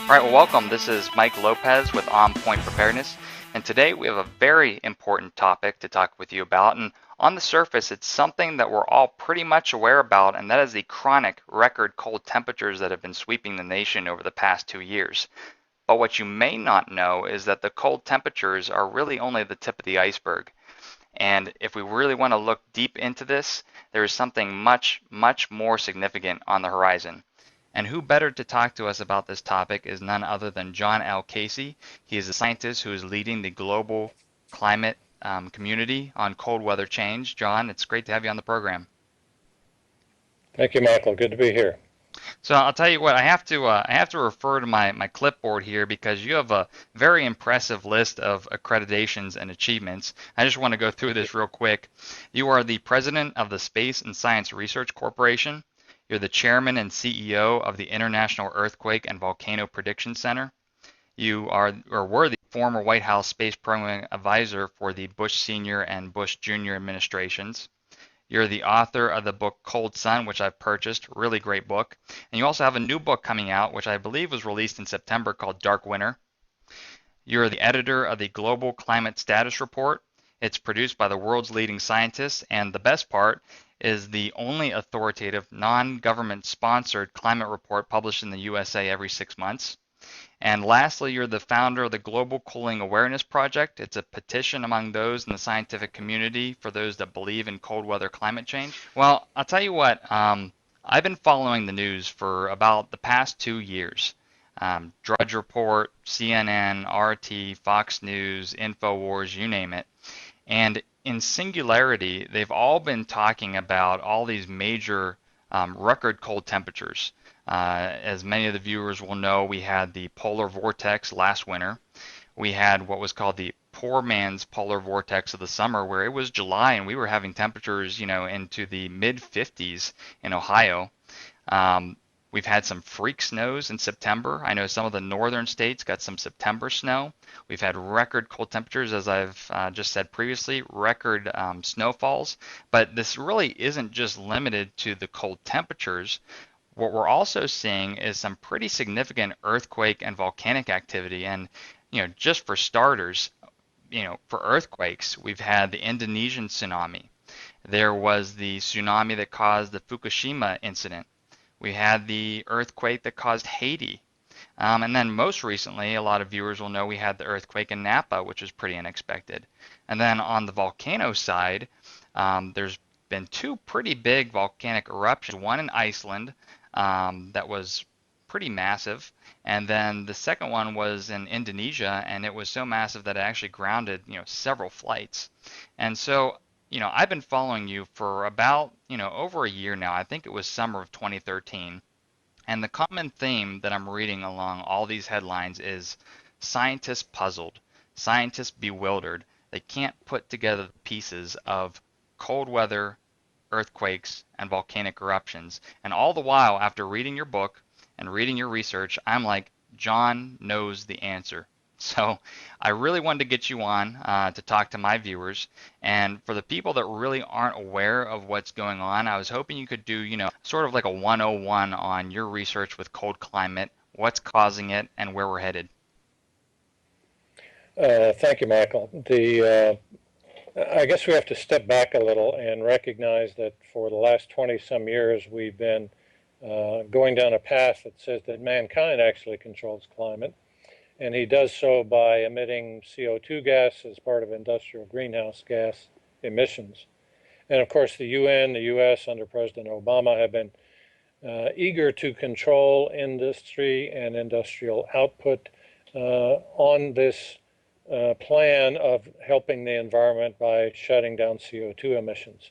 All right, well, welcome. This is Mike Lopez with On Point Preparedness, and today we have a very important topic to talk with you about. And on the surface, it's something that we're all pretty much aware about, and that is the chronic record cold temperatures that have been sweeping the nation over the past 2 years. But what you may not know is that the cold temperatures are really only the tip of the iceberg. And if we really want to look deep into this, there is something much, much more significant on the horizon. And who better to talk to us about this topic is none other than John L. Casey. He is a scientist who is leading the global climate community on cold weather change. John, it's great to have you on the program. Thank you, Michael. Good to be here. So I'll tell you what, I have to refer to my clipboard here because you have a very impressive list of accreditations and achievements. I just want to go through this real quick. You are the president of the Space and Science Research Corporation. You're the chairman and CEO of the International Earthquake and Volcano Prediction Center. You are or were the former White House Space Program Advisor for the Bush Senior and Bush Junior administrations. You're the author of the book Cold Sun, which I've purchased, really great book. And you also have a new book coming out, which I believe was released in September, called Dark Winter. You're the editor of the Global Climate Status Report. It's produced by the world's leading scientists, and the best part is the only authoritative, non-government sponsored climate report published in the USA every 6 months. And lastly, you're the founder of the Global Cooling Awareness Project. It's a petition among those in the scientific community for those that believe in cold weather climate change. Well, I'll tell you what, I've been following the news for about the past 2 years. Drudge Report, CNN, RT, Fox News, InfoWars, you name it. And in singularity, they've all been talking about all these major record cold temperatures. As many of the viewers will know, we had the polar vortex last winter. We had what was called the poor man's polar vortex of the summer, where it was July and we were having temperatures, into the mid 50s in Ohio. We've had some freak snows in September. I know some of the northern states got some September snow. We've had record cold temperatures, as I've just said previously, record snowfalls. But this really isn't just limited to the cold temperatures. What we're also seeing is some pretty significant earthquake and volcanic activity. And, just for starters, for earthquakes, we've had the Indonesian tsunami. There was the tsunami that caused the Fukushima incident. We had the earthquake that caused Haiti. And then most recently, a lot of viewers will know we had the earthquake in Napa, which was pretty unexpected. And then on the volcano side, there's been two pretty big volcanic eruptions, one in Iceland that was pretty massive, and then the second one was in Indonesia, and it was so massive that it actually grounded, several flights. And so, I've been following you for about, over a year now. I think it was summer of 2013. And the common theme that I'm reading along all these headlines is scientists puzzled, scientists bewildered. They can't put together the pieces of cold weather, earthquakes, and volcanic eruptions. And all the while, after reading your book and reading your research, I'm like, John knows the answer. So I really wanted to get you on to talk to my viewers. And for the people that really aren't aware of what's going on, I was hoping you could do, sort of like a 101 on your research with cold climate, what's causing it, and where we're headed. Thank you, Michael. I guess we have to step back a little and recognize that for the last 20 some years, we've been going down a path that says that mankind actually controls climate. And he does so by emitting CO2 gas as part of industrial greenhouse gas emissions. And of course, the UN, the US under President Obama have been eager to control industry and industrial output on this plan of helping the environment by shutting down CO2 emissions.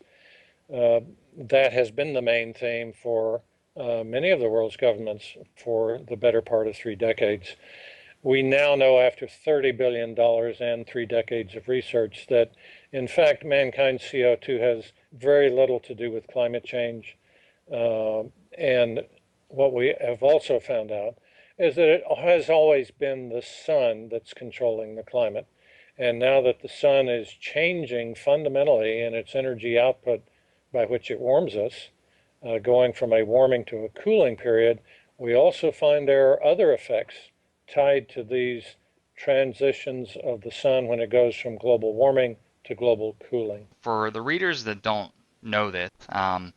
That has been the main theme for many of the world's governments for the better part of 3 decades. We now know after $30 billion and 3 decades of research that, in fact, mankind's CO2 has very little to do with climate change. And what we have also found out is that it has always been the sun that's controlling the climate. And now that the sun is changing fundamentally in its energy output by which it warms us, going from a warming to a cooling period, we also find there are other effects tied to these transitions of the sun when it goes from global warming to global cooling. For the readers that don't know this, and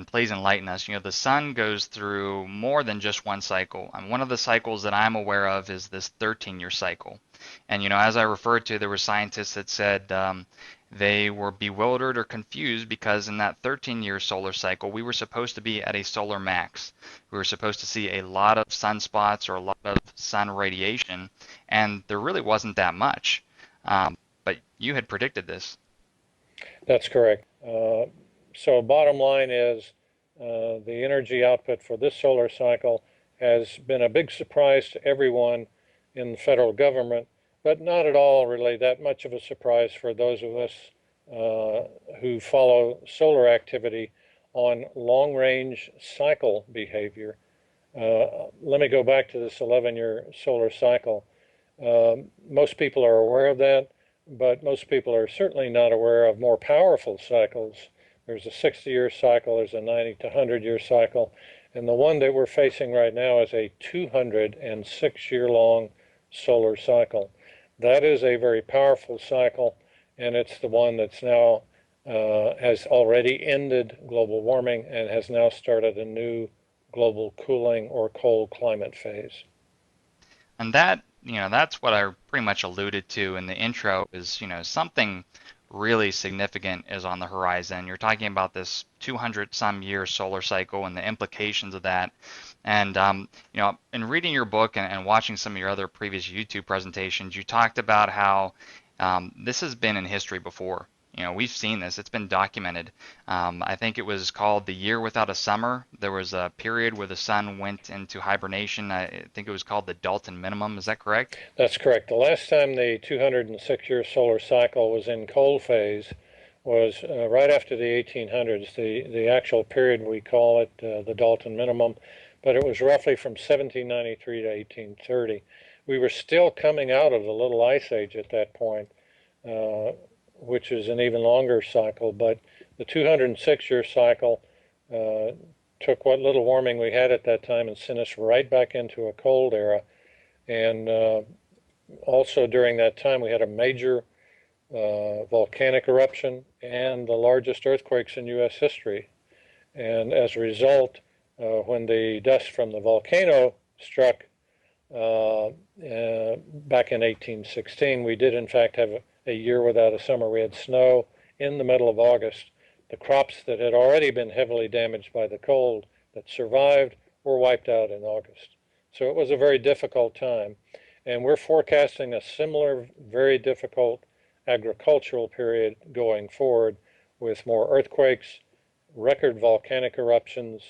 please enlighten us. The sun goes through more than just one cycle. And one of the cycles that I'm aware of is this 13-year cycle. And as I referred to, there were scientists that said they were bewildered or confused because in that 13-year solar cycle, we were supposed to be at a solar max. We were supposed to see a lot of sunspots or a lot of sun radiation, and there really wasn't that much. But you had predicted this. That's correct. So bottom line is the energy output for this solar cycle has been a big surprise to everyone in the federal government, but not at all really that much of a surprise for those of us who follow solar activity on long-range cycle behavior. Let me go back to this 11-year solar cycle. Most people are aware of that, but most people are certainly not aware of more powerful cycles. There's a 60-year cycle, there's a 90 to 100-year cycle, and the one that we're facing right now is a 206-year-long solar cycle. That is a very powerful cycle, and it's the one that's now has already ended global warming and has now started a new global cooling or cold climate phase. And that's what I pretty much alluded to in the intro is, something really significant is on the horizon. You're talking about this 200 some year solar cycle and the implications of that. And, in reading your book and watching some of your other previous YouTube presentations, you talked about how this has been in history before. We've seen this. It's been documented. I think it was called the year without a summer. There was a period where the sun went into hibernation. I think it was called the Dalton minimum. Is that correct? That's correct. The last time the 206-year solar cycle was in cold phase was right after the 1800s. The actual period, we call it the Dalton minimum, but it was roughly from 1793 to 1830. We were still coming out of the Little Ice Age at that point. Which is an even longer cycle, but the 206-year cycle took what little warming we had at that time and sent us right back into a cold era. And also during that time, we had a major volcanic eruption and the largest earthquakes in U.S. history. And as a result, when the dust from the volcano struck back in 1816, we did in fact have a year without a summer. We had snow in the middle of August. The crops that had already been heavily damaged by the cold that survived were wiped out in August. So it was a very difficult time. And we're forecasting a similar, very difficult agricultural period going forward with more earthquakes, record volcanic eruptions,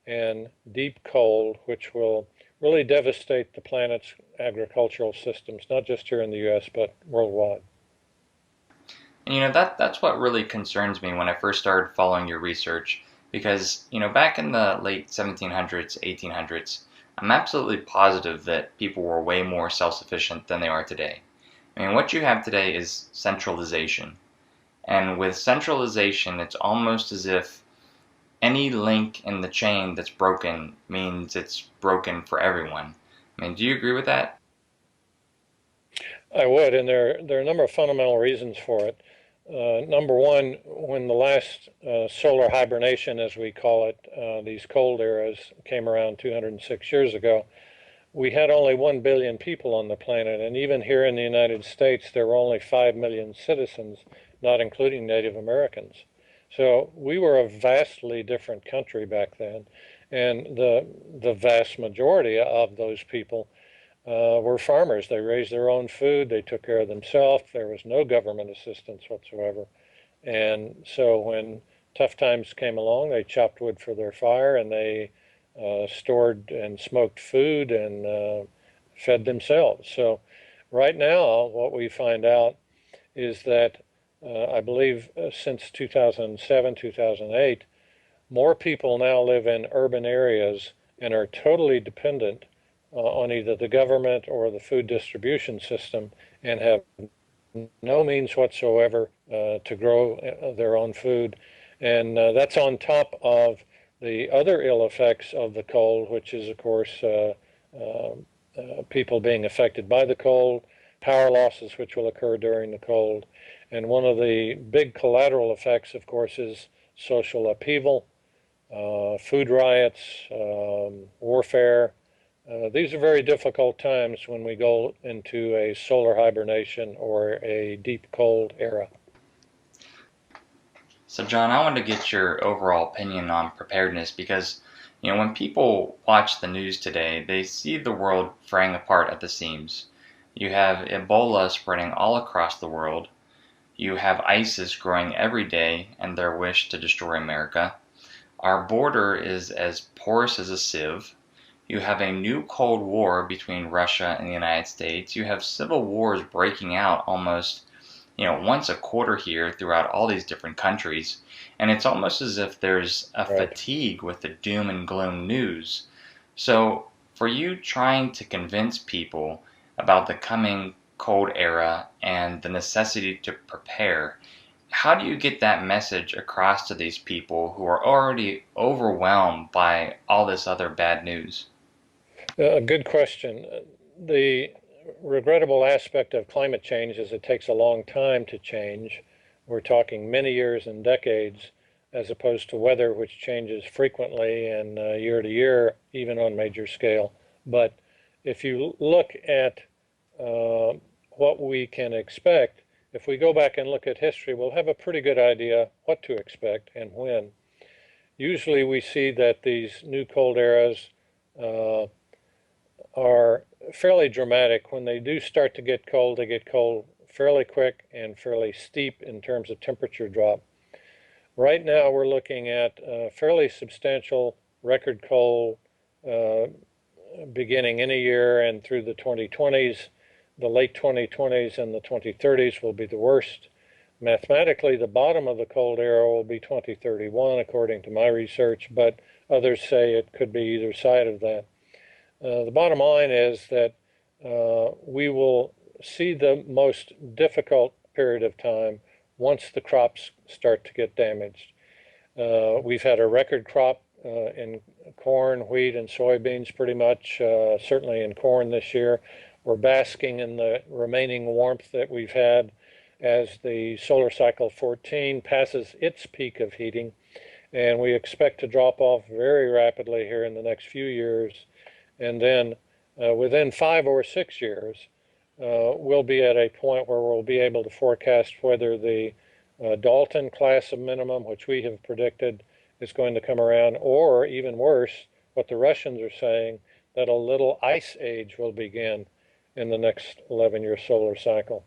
and deep cold, which will really devastate the planet's agricultural systems, not just here in the U.S., but worldwide. And that's what really concerns me when I first started following your research, because back in the late 1700s, 1800s, I'm absolutely positive that people were way more self-sufficient than they are today. What you have today is centralization. And with centralization, it's almost as if any link in the chain that's broken means it's broken for everyone. Do you agree with that? I would, and there are a number of fundamental reasons for it. Number one, when the last solar hibernation, as we call it, these cold eras came around 206 years ago, we had only 1 billion people on the planet, and even here in the United States, there were only 5 million citizens, not including Native Americans. So we were a vastly different country back then, and the vast majority of those people were farmers. They raised their own food. They took care of themselves. There was no government assistance whatsoever. And so when tough times came along, they chopped wood for their fire and they stored and smoked food and fed themselves. So right now, what we find out is that I believe since 2007, 2008, more people now live in urban areas and are totally dependent on either the government or the food distribution system and have no means whatsoever to grow their own food. And that's on top of the other ill effects of the cold, which is, of course, people being affected by the cold, power losses which will occur during the cold. And one of the big collateral effects, of course, is social upheaval, food riots, warfare. These are very difficult times when we go into a solar hibernation or a deep cold era. So, John, I want to get your overall opinion on preparedness because, when people watch the news today, they see the world fraying apart at the seams. You have Ebola spreading all across the world. You have ISIS growing every day and their wish to destroy America. Our border is as porous as a sieve. You have a new Cold War between Russia and the United States. You have civil wars breaking out almost, once a quarter here throughout all these different countries. And it's almost as if there's a Right. fatigue with the doom and gloom news. So, for you trying to convince people about the coming cold era and the necessity to prepare, how do you get that message across to these people who are already overwhelmed by all this other bad news? A good question. The regrettable aspect of climate change is it takes a long time to change. We're talking many years and decades, as opposed to weather, which changes frequently and year to year, even on major scale. But if you look at uh, what we can expect, if we go back and look at history, we'll have a pretty good idea what to expect and when. Usually we see that these new cold eras uh, are fairly dramatic. When they do start to get cold, they get cold fairly quick and fairly steep in terms of temperature drop. Right now, we're looking at fairly substantial record cold uh, beginning in a year and through the 2020s. The late 2020s and the 2030s will be the worst. Mathematically, the bottom of the cold era will be 2031, according to my research, but others say it could be either side of that. The bottom line is that we will see the most difficult period of time once the crops start to get damaged. We've had a record crop in corn, wheat, and soybeans pretty much, certainly in corn this year. We're basking in the remaining warmth that we've had as the solar cycle 14 passes its peak of heating, and we expect to drop off very rapidly here in the next few years. And then within 5 or 6 years, we'll be at a point where we'll be able to forecast whether the Dalton class of minimum, which we have predicted, is going to come around, or even worse, what the Russians are saying, that a little ice age will begin in the next 11-year solar cycle.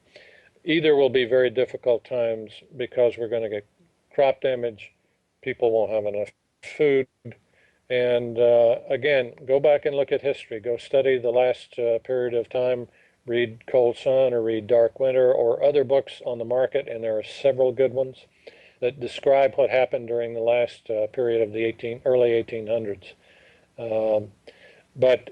Either will be very difficult times because we're going to get crop damage, people won't have enough food, and again, go back and look at history. Go study the last period of time. Read Cold Sun or read Dark Winter or other books on the market, and there are several good ones that describe what happened during the last period of the early 1800s. Um, but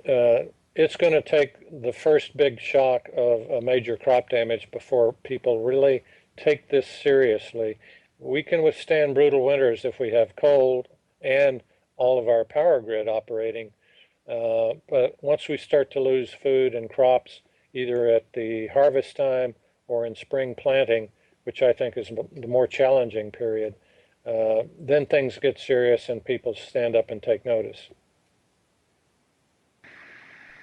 it's going to take the first big shock of a major crop damage before people really take this seriously. We can withstand brutal winters if we have cold and all of our power grid operating. But once we start to lose food and crops, either at the harvest time or in spring planting, which I think is the more challenging period, then things get serious and people stand up and take notice.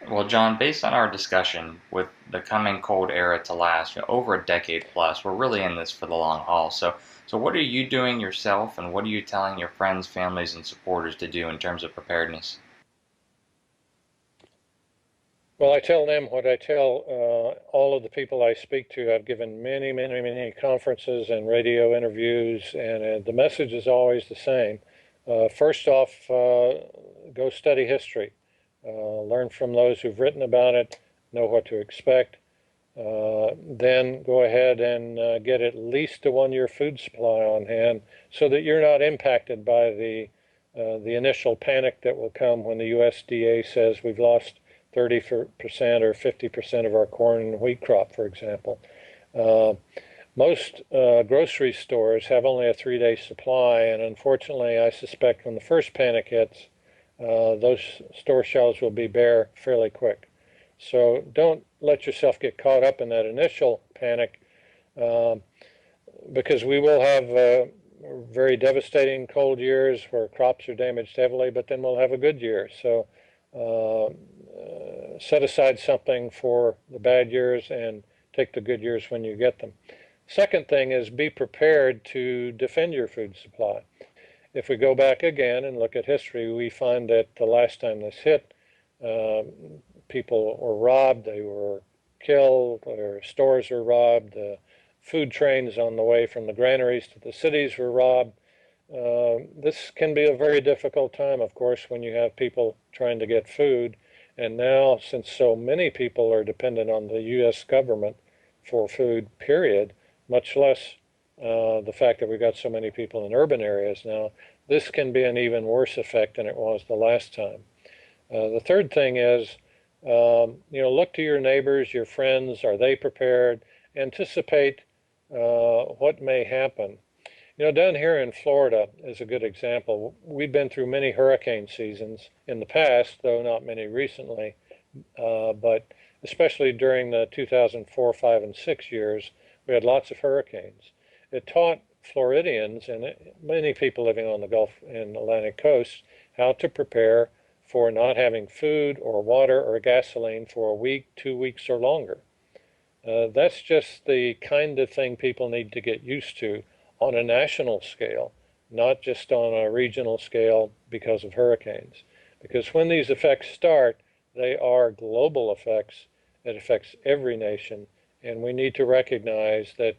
Well, John, based on our discussion, with the coming cold era to last, over a decade plus, we're really in this for the long haul. So what are you doing yourself, and what are you telling your friends, families, and supporters to do in terms of preparedness? Well, I tell them what I tell all of the people I speak to. I've given many, many, many conferences and radio interviews, and the message is always the same. First off, go study history. Learn from those who've written about it, know what to expect. Then go ahead and get at least a 1 year food supply on hand so that you're not impacted by the initial panic that will come when the USDA says we've lost 30% or 50% of our corn and wheat crop, for example. Uh, most grocery stores have only a 3 day supply, and unfortunately, I suspect when the first panic hits, those store shelves will be bare fairly quick. So don't let yourself get caught up in that initial panic, um, because we will have very devastating cold years where crops are damaged heavily, but then we'll have a good year. So set aside something for the bad years and take the good years when you get them. Second thing is be prepared to defend your food supply. If we go back again and look at history, we find that the last time this hit, uh, people were robbed, they were killed, their stores were robbed, food trains on the way from the granaries to the cities were robbed. This can be a very difficult time, of course, when you have people trying to get food. And now, since so many people are dependent on the U.S. government for food, period, much less the fact that we've got so many people in urban areas now, this can be an even worse effect than it was the last time. The third thing is, look to your neighbors, your friends. Are they prepared? Anticipate what may happen. Down here in Florida is a good example. We've been through many hurricane seasons in the past, though not many recently, but especially during the 2004, 5, and 6 years, we had lots of hurricanes. It taught Floridians and many people living on the Gulf and Atlantic coast how to prepare for not having food or water or gasoline for a week, 2 weeks, or longer. That's just the kind of thing people need to get used to on a national scale, not just on a regional scale because of hurricanes. Because when these effects start, they are global effects. It affects every nation, and we need to recognize that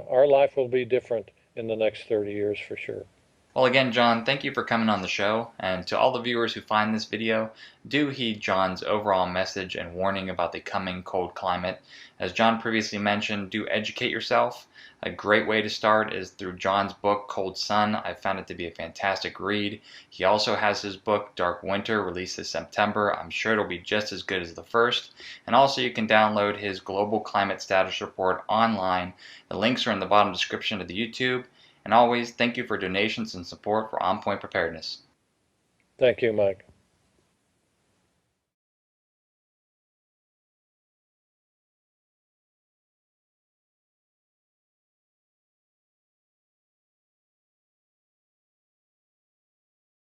our life will be different in the next 30 years for sure. Well, again, John, thank you for coming on the show. And to all the viewers who find this video, do heed John's overall message and warning about the coming cold climate. As John previously mentioned, do educate yourself. A great way to start is through John's book, Cold Sun. I found it to be a fantastic read. He also has his book, Dark Winter, released this September. I'm sure it'll be just as good as the first. And also you can download his Global Climate Status Report online. The links are in the bottom description of the YouTube. And always, thank you for donations and support for On Point Preparedness. Thank you, Mike.